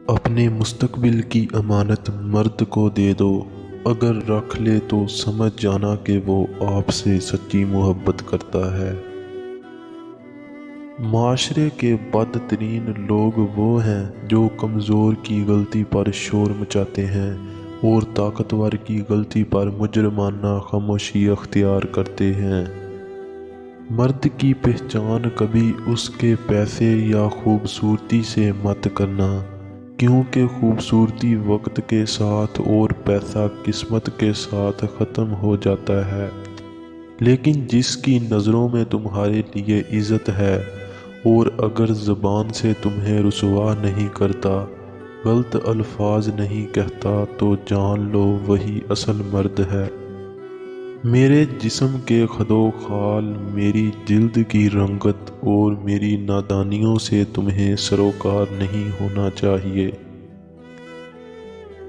اپنے مستقبل کی امانت مرد کو دے دو، اگر رکھ لے تو سمجھ جانا کہ وہ آپ سے سچی محبت کرتا ہے۔ معاشرے کے بدترین لوگ وہ ہیں جو کمزور کی غلطی پر شور مچاتے ہیں اور طاقتور کی غلطی پر مجرمانہ خاموشی اختیار کرتے ہیں۔ مرد کی پہچان کبھی اس کے پیسے یا خوبصورتی سے مت کرنا، کیونکہ خوبصورتی وقت کے ساتھ اور پیسہ قسمت کے ساتھ ختم ہو جاتا ہے، لیکن جس کی نظروں میں تمہارے لیے عزت ہے اور اگر زبان سے تمہیں رسوا نہیں کرتا، غلط الفاظ نہیں کہتا، تو جان لو وہی اصل مرد ہے۔ میرے جسم کے خد و خال، میری جلد کی رنگت اور میری نادانیوں سے تمہیں سروکار نہیں ہونا چاہیے۔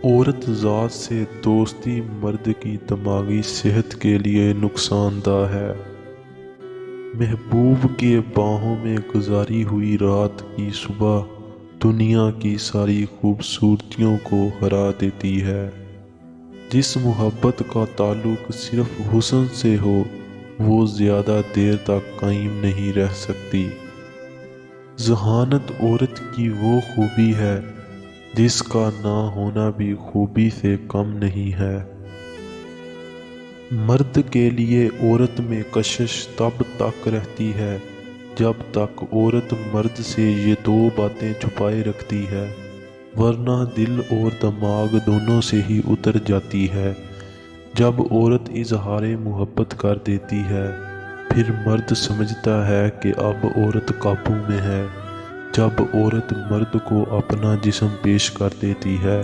عورت ذات سے دوستی مرد کی دماغی صحت کے لیے نقصان دہ ہے۔ محبوب کے باہوں میں گزاری ہوئی رات کی صبح دنیا کی ساری خوبصورتیوں کو ہرا دیتی ہے۔ جس محبت کا تعلق صرف حسن سے ہو وہ زیادہ دیر تک قائم نہیں رہ سکتی۔ ذہانت عورت کی وہ خوبی ہے جس کا نہ ہونا بھی خوبی سے کم نہیں ہے۔ مرد کے لیے عورت میں کشش تب تک رہتی ہے جب تک عورت مرد سے یہ دو باتیں چھپائے رکھتی ہے، ورنہ دل اور دماغ دونوں سے ہی اتر جاتی ہے۔ جب عورت اظہار محبت کر دیتی ہے، پھر مرد سمجھتا ہے کہ اب عورت قابو میں ہے۔ جب عورت مرد کو اپنا جسم پیش کر دیتی ہے،